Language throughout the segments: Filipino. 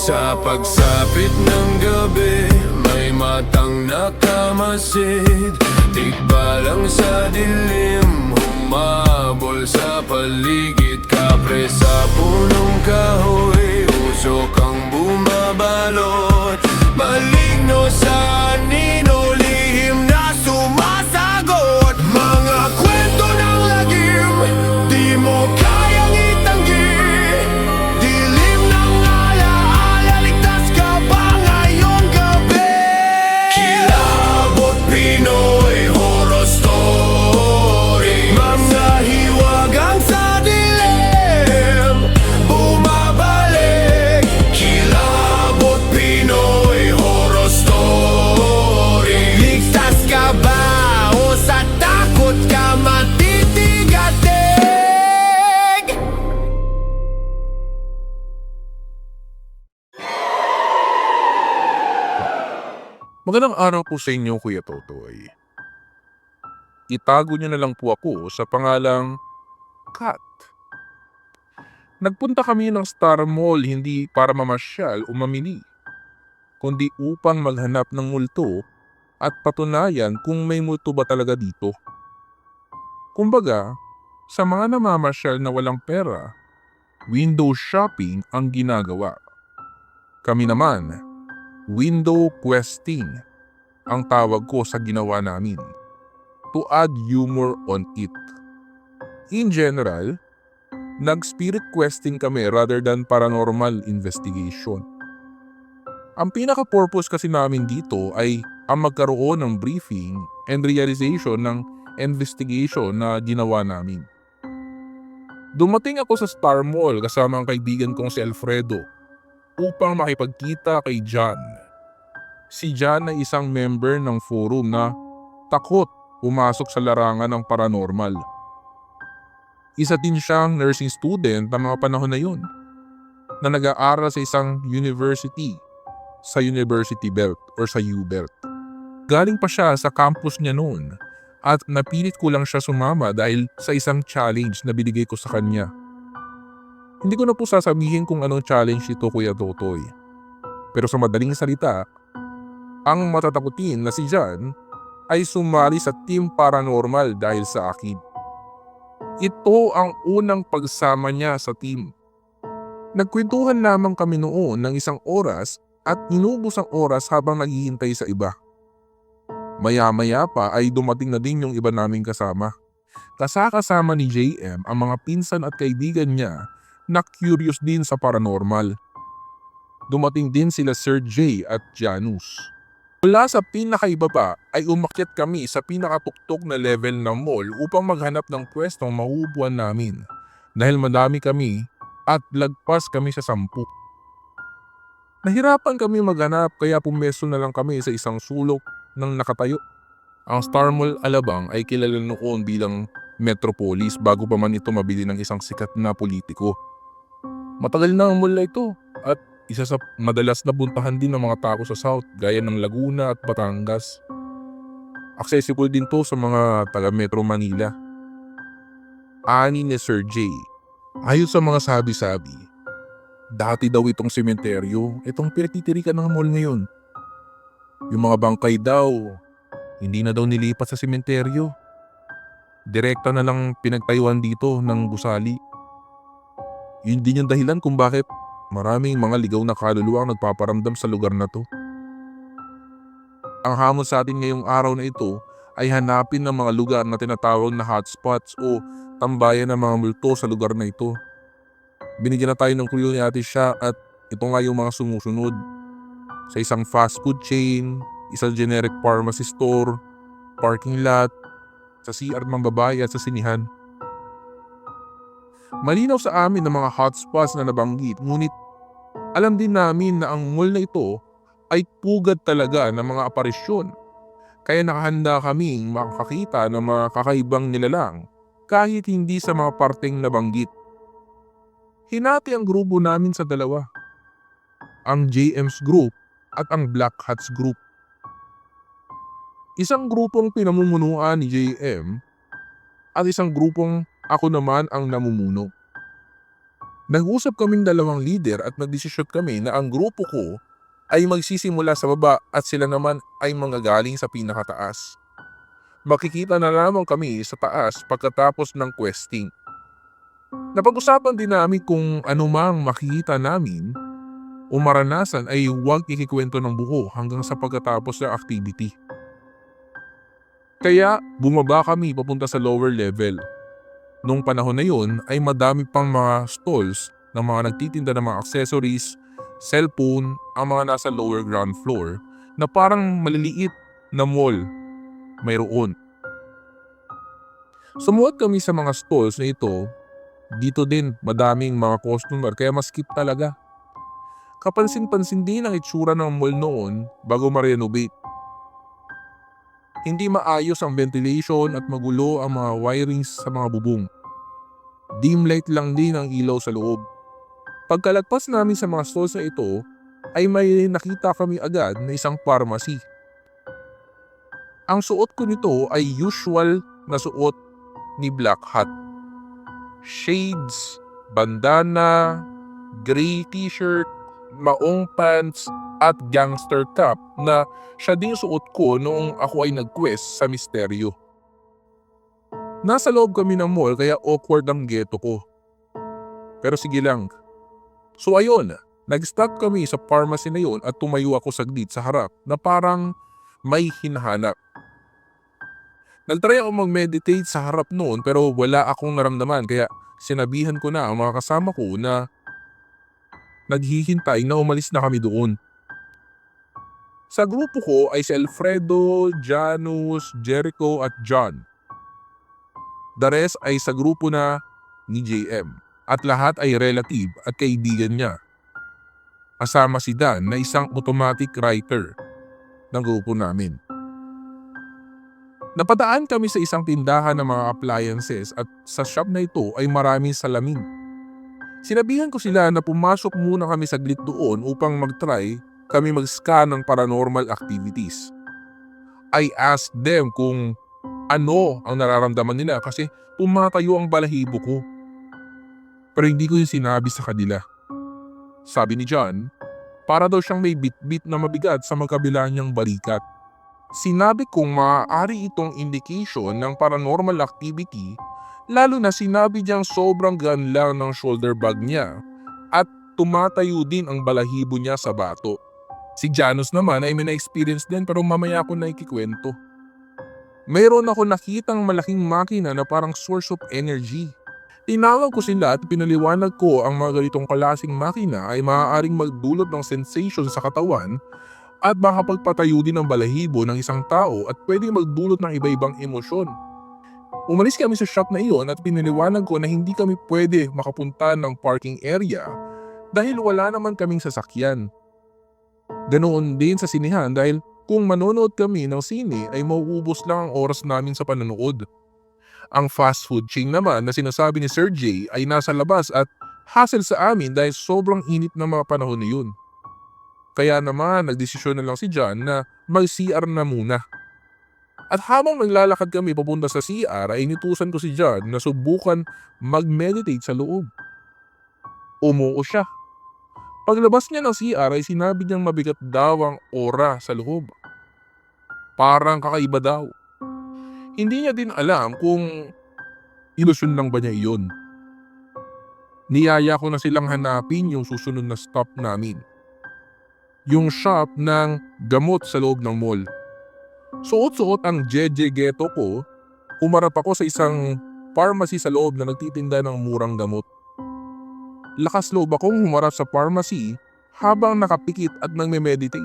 Sa pagsapit ng gabi, may matang nakamasid. Tikbalang sa dilim, humabol sa paligid. Kapre sa punong kahoy, usok ang bumabalot. Maligno sa anino, lihim na sumasagot. Mga kwento ng lagim, di mo kayang itanggi. Dilim ng alaala, ligtas ka ba ngayong gabi? Kilabot Pinoy Horror Story, mga hiwagang sa dilim, bumabalik. Kilabot Pinoy Horror Story, ligtas ka ba o sa takot ka matitigatig? Magandang araw po sa inyo, Kuya Totoy. Itago niyo na lang po ako sa pangalang Kat. Nagpunta kami ng Star Mall hindi para mamasyal o mamili, kundi upang maghanap ng multo at patunayan kung may multo ba talaga dito. Kumbaga, sa mga namamasyal na walang pera, window shopping ang ginagawa. Kami naman, window questing ang tawag ko sa ginawa namin, to add humor on it. In general, nag-spirit questing kami rather than paranormal investigation. Ang pinaka-purpose kasi namin dito ay ang magkaroon ng briefing and realization ng investigation na ginawa namin. Dumating ako sa Star Mall kasama ang kaibigan kong si Alfredo upang makipagkita kay John. Si John ay isang member ng forum na takot pumasok sa larangan ng paranormal. Isa din siyang nursing student ng mga panahon na yun, na nag-aaral sa isang university sa University Belt or sa U-Belt. Galing pa siya sa campus niya noon at napilit ko lang siya sumama dahil sa isang challenge na binigay ko sa kanya. Hindi ko na po sasabihin kung anong challenge ito, Kuya Totoy. Pero sa madaling salita, ang matatakutin na si John ay sumali sa team paranormal dahil sa akin. Ito ang unang pagsama niya sa team. Nagkwentuhan lamang kami noon ng 1 oras at inubos ang oras habang naghihintay sa iba. Maya-maya pa ay dumating na din yung iba naming kasama. Kasama ni JM ang mga pinsan at kaibigan niya na curious din sa paranormal. Dumating din sila Sir J at Janus. Mula sa pinakaibaba ay umakyat kami sa pinakatuktok na level ng mall upang maghanap ng pwestong mauupuan namin dahil madami kami at lagpas kami sa 10. Nahirapan kami maghanap kaya pumesto na lang kami sa isang sulok ng nakatayo. Ang Star Mall Alabang ay kilala noon bilang Metropolis bago pa man ito mabili ng isang sikat na politiko. Matagal na ang mall na ito at isa sa madalas na buntahan din ng mga tao sa South gaya ng Laguna at Batangas. Accessible din to sa mga taga Metro Manila. Ani ni Sir J. Ayon sa mga sabi-sabi, dati daw itong sementeryo, itong pinagtitirikan ng mall ngayon. Yung mga bangkay daw, hindi na daw nilipat sa sementeryo. Direkta na lang pinagtayuan dito ng gusali. Yun din yung dahilan kung bakit maraming mga ligaw na kaluluwa ang nagpaparamdam sa lugar na to. Ang hamon sa atin ngayong araw na ito ay hanapin ng mga lugar na tinatawag na hotspots o tambayan ng mga multo sa lugar na ito. Binigyan na tayo ng clue ni Ate Sha at ito nga yung mga sumusunod. Sa isang fast food chain, isang generic pharmacy store, parking lot, sa CR ng babae at sa sinihan. Malinaw sa amin ng mga hotspots na nabanggit, ngunit alam din namin na ang mall na ito ay pugad talaga ng mga aparisyon. Kaya nakahanda kaming makakita ng mga kakaibang nilalang kahit hindi sa mga parteng nabanggit. Hinati ang grupo namin sa dalawa. Ang JM's group at ang Black Hats group. Isang grupong pinamumunuan ni JM at isang grupong ako naman ang namumuno. Nag-usap kaming dalawang leader at nagdesisyon kami na ang grupo ko ay magsisimula sa baba at sila naman ay manggagaling sa pinakataas. Makikita na lamang kami sa taas pagkatapos ng questing. Napag-usapan din namin kung anumang makikita namin o maranasan ay huwag ikikwento ng buo hanggang sa pagkatapos ng activity. Kaya bumaba kami papunta sa lower level. Nung panahon na yun ay madami pang mga stalls ng mga nagtitinda ng mga accessories, cellphone, ang mga nasa lower ground floor na parang maliliit na mall mayroon. Sumuot kami sa mga stalls na ito. Dito din madaming mga customer kaya maskip talaga. Kapansin-pansin din ang itsura ng mall noon bago ma-renovate. Hindi maayos ang ventilation at magulo ang mga wirings sa mga bubong. Dim light lang din ang ilaw sa loob. Pagkalagpas namin sa mga stalls na ito ay may nakita kami agad na isang pharmacy. Ang suot ko nito ay usual na suot ni Black Hat. Shades, bandana, gray t-shirt, maong pants at gangster cap na siya din suot ko noong ako ay nag-quest sa misteryo. Nasa loob kami ng mall kaya awkward ang geto ko. Pero sige lang. So ayun, nag-stop kami sa pharmacy na yon at tumayo ako saglit sa harap na parang may hinahanap. Nagtry ako mag-meditate sa harap noon pero wala akong naramdaman kaya sinabihan ko na ang mga kasama ko na naghihintay na umalis na kami doon. Sa grupo ko ay si Alfredo, Janus, Jericho at John. The rest ay sa grupo na ni JM at lahat ay relative at kaibigan niya. Kasama si Dan na isang automatic writer ng grupo namin. Napadaan kami sa isang tindahan ng mga appliances at sa shop na ito ay maraming salamin. Sinabihan ko sila na pumasok muna kami saglit doon upang mag-try kami mag-scan ng paranormal activities. I asked them kung ano ang nararamdaman nila kasi pumatayo ang balahibo ko. Pero hindi ko yung sinabi sa kanila. Sabi ni John, para daw siyang may bit-bit na mabigat sa magkabila niyang balikat. Sinabi kong maaari itong indication ng paranormal activity lalo na sinabi niyang sobrang gaan lang ng shoulder bag niya at tumatayo din ang balahibo niya sa bato. Si Janus naman ay may na-experience din pero mamaya ko na ikikwento. Mayroon ako nakitang malaking makina na parang source of energy. Tinawag ko sila at pinaliwanag ko ang mga ganitong klaseng makina ay maaaring magdulot ng sensation sa katawan at makapagpatayo din ng balahibo ng isang tao at pwedeng magdulot ng iba-ibang emosyon. Umalis kami sa shop na iyon at pinaliwanag ko na hindi kami pwede makapunta ng parking area dahil wala naman kaming sasakyan. Ganoon din sa sinehan dahil kung manonood kami ng sine ay mauubos lang ang oras namin sa panonood. Ang fast food chain naman na sinasabi ni Sir J ay nasa labas at hassle sa amin dahil sobrang init ng mga panahon na yun. Kaya naman nagdesisyon na lang si John na mag-CR na muna. At habang naglalakad kami papunta sa CR ay inutusan ko si John na subukan mag-meditate sa loob. Umuo siya. Paglabas niya ng CR ay sinabi niyang mabigat daw ang aura sa loob. Parang kakaiba daw. Hindi niya din alam kung ilusyon lang ba niya iyon. Niyaya ko na silang hanapin yung susunod na stop namin. Yung shop ng gamot sa loob ng mall. Suot-suot ang JJ Ghetto ko, humarap ako sa isang pharmacy sa loob na nagtitinda ng murang gamot. Lakas loob akong humarap sa pharmacy habang nakapikit at nagme-meditate.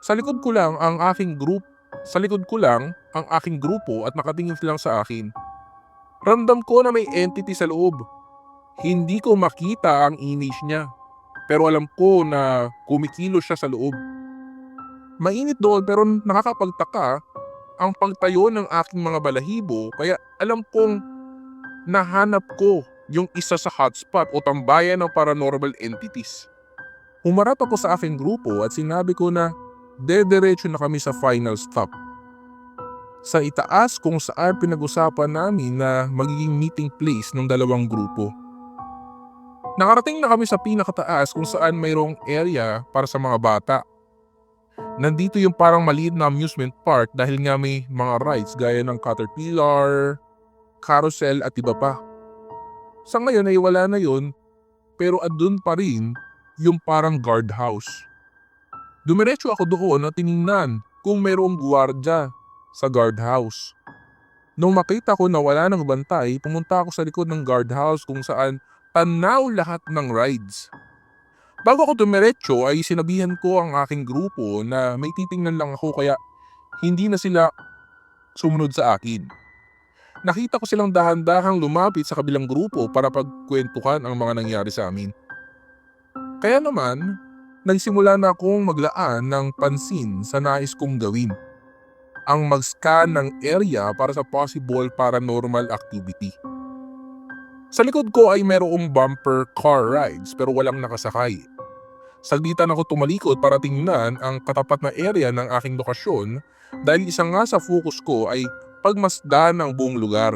Sa likod ko lang ang aking grupo at nakatingin lang sa akin. Ramdam ko na may entity sa loob. Hindi ko makita ang image niya. Pero alam ko na kumikilos siya sa loob. Mainit doon pero nakakapagtaka ang pagtayo ng aking mga balahibo kaya alam kong nahanap ko yung isa sa hotspot o tambayan ng paranormal entities. Humarap ako sa aking grupo at sinabi ko na dediretso na kami sa final stop. Sa itaas kung saan pinag-usapan namin na magiging meeting place ng dalawang grupo. Nakarating na kami sa pinakataas kung saan mayroong area para sa mga bata. Nandito yung parang maliit na amusement park dahil nga may mga rides gaya ng Caterpillar, Carousel at iba pa. Sa ngayon ay wala na yun, pero andun pa rin yung parang guardhouse. Dumiretso ako doon at tiningnan kung mayroong guwardya sa guardhouse. Nung makita ko na wala nang bantay, pumunta ako sa likod ng guardhouse kung saan tanaw lahat ng rides. Bago ako dumiretso ay sinabihan ko ang aking grupo na may titingnan lang ako kaya hindi na sila sumunod sa akin. Nakita ko silang dahan-dahang lumapit sa kabilang grupo para pagkwentuhan ang mga nangyari sa amin. Kaya naman, nagsimula na akong maglaan ng pansin sa nais kong gawin. Ang mag-scan ng area para sa possible paranormal activity. Sa likod ko ay merong bumper car rides pero walang nakasakay. Saglitan ako tumalikod para tingnan ang katapat na area ng aking lokasyon dahil isa nga sa focus ko ay pagmasdan ng buong lugar.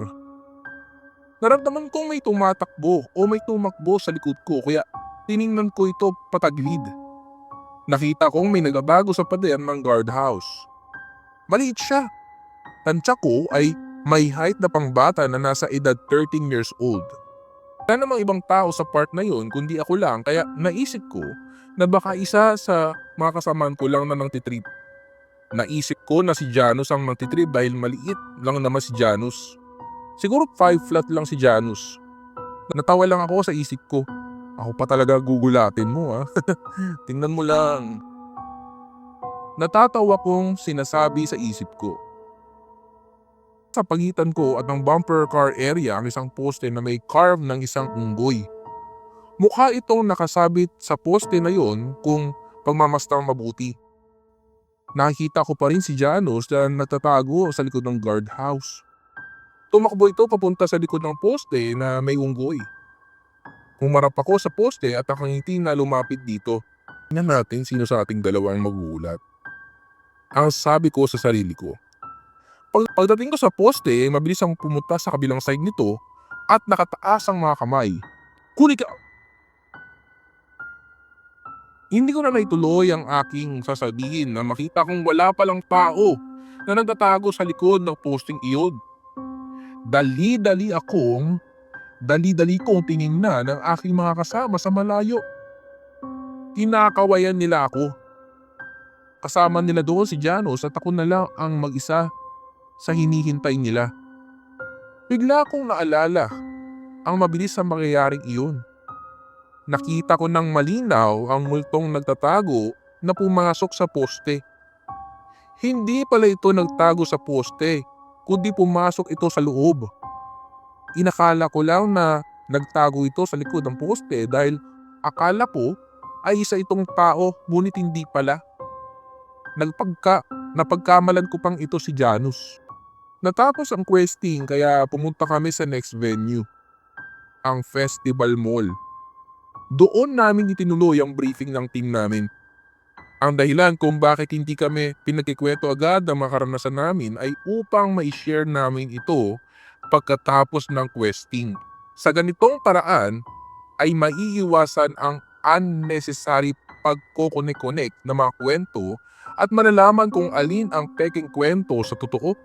Naramdaman kong may tumatakbo o may tumakbo sa likod ko kaya tiningnan ko ito patagilid. Nakita kong may nagabago sa pader ng guardhouse. Maliit siya. Tansya ko ay may height na pangbata na nasa edad 13 years old. Wala namang ibang tao sa part na yun kundi ako lang kaya naisip ko na baka isa sa mga kasamaan ko lang na nangtitrip. Naisip ko na si Janus ang nangtitrip dahil maliit lang naman si Janus. Siguro 5 flat lang si Janus. Natawa lang ako sa isip ko. Ako pa talaga gugulatin mo ha. Tingnan mo lang. Natatawa kong sinasabi sa isip ko. Sa pagitan ko at ng bumper car area ang isang poste na may carve ng isang unggoy. Mukha itong nakasabit sa poste na yon kung pagmamastang mabuti. Nakikita ko pa rin si Janus na nagtatago sa likod ng guardhouse. Tumakbo ito papunta sa likod ng poste na may unggoy. Humarap ako sa poste at nakangiti na lumapit dito. Tingnan natin sino sa ating dalawa ang magugulat. Ang sabi ko sa sarili ko. Pagdating ko sa poste, mabilis ang pumunta sa kabilang side nito at nakataas ang mga kamay. Huli ka! Hindi ko na naituloy ang aking sasabihin na makita kong wala palang tao na nagtatago sa likod ng posting iyon. Dali-dali kong tiningnan ang aking mga kasama sa malayo. Kinakawayan nila ako. Kasama nila doon si Janus at ako na lang ang mag-isa sa hinihintay nila. Bigla kong naalala ang mabilis na mangyayaring iyon. Nakita ko ng malinaw ang multong nagtatago na pumasok sa poste. Hindi pala ito nagtago sa poste, kundi pumasok ito sa loob. Inakala ko lang na nagtago ito sa likod ng poste dahil akala ko ay isa itong tao ngunit hindi pala. Napagkamalan ko pang ito si Janus. Natapos ang questing kaya pumunta kami sa next venue, ang Festival Mall. Doon namin itinuloy ang briefing ng team namin. Ang dahilan kung bakit hindi kami pinagkikwento agad ang mga karanasan namin ay upang ma-share namin ito pagkatapos ng questing. Sa ganitong paraan ay maiiwasan ang unnecessary pagkokonek-connect ng mga kwento at malalaman kung alin ang peking kwento sa totoo.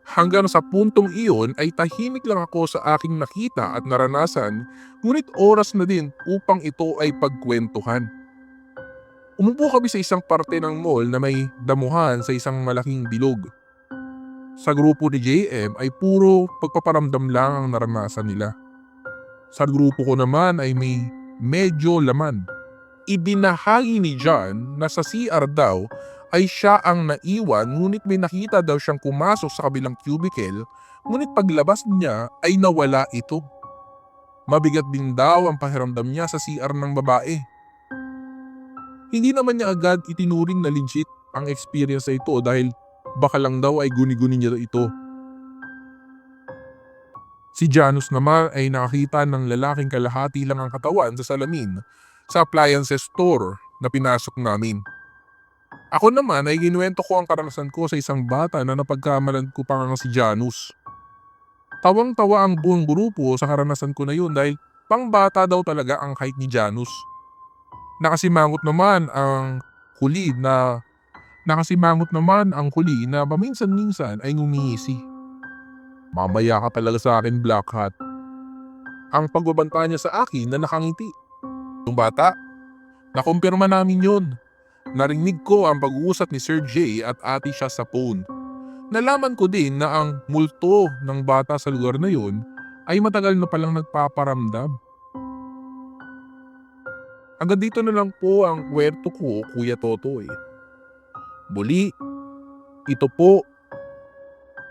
Hanggang sa puntong iyon ay tahimik lang ako sa aking nakita at naranasan, ngunit oras na din upang ito ay pagkwentuhan. Umupo kami sa isang parte ng mall na may damuhan sa isang malaking bilog. Sa grupo ni JM ay puro pagpaparamdam lang ang naranasan nila. Sa grupo ko naman ay may medyo laman. Ibinahagi ni John na sa CR daw ay siya ang naiwan ngunit may nakita daw siyang pumasok sa kabilang cubicle ngunit paglabas niya ay nawala ito. Mabigat din daw ang pakiramdam niya sa CR ng babae. Hindi naman niya agad itinuring na legit ang experience na ito dahil baka lang daw ay guni-guni niya ito. Si Janus naman ay nakakita ng lalaking kalahati lang ang katawan sa salamin sa appliances store na pinasok namin. Ako naman ay ginuwento ko ang karanasan ko sa isang bata na napagkamalan ko pa nga si Janus. Tawang-tawa ang buong grupo sa karanasan ko na yun dahil Pangbata daw talaga ang kahit ni Janus. Nakasimangot naman ang huli na paminsan-minsan ay ngumingisi. Mamaya ka talaga sa akin, Black Hat. Ang pagbabanta niya sa akin na nakangiti. Yung bata, nakumpirma namin yun. Narinig ko ang pag-uusap ni Sir Jay at ate siya sa phone. Nalaman ko din na ang multo ng bata sa lugar na yun ay matagal na palang nagpaparamdam. Hanggang dito na lang po ang kwento ko, Kuya Totoy. Muli, ito po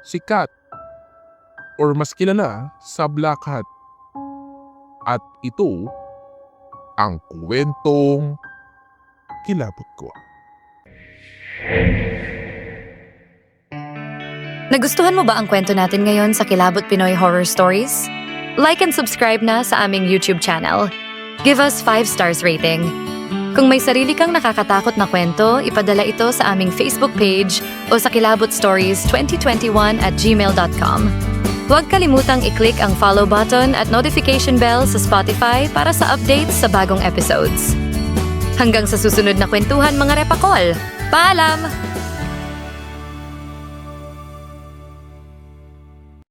si Kat, or mas kilala sa Black Hat. At ito ang kwentong kilabot ko. Nagustuhan mo ba ang kwento natin ngayon sa Kilabot Pinoy Horror Stories? Like and subscribe na sa aming YouTube channel. Give us 5 stars rating. Kung may sarili kang nakakatakot na kwento, ipadala ito sa aming Facebook page o sa kilabotstories2021@gmail.com. Huwag kalimutang i-click ang follow button at notification bell sa Spotify para sa updates sa bagong episodes. Hanggang sa susunod na kwentuhan, mga repakol! Paalam!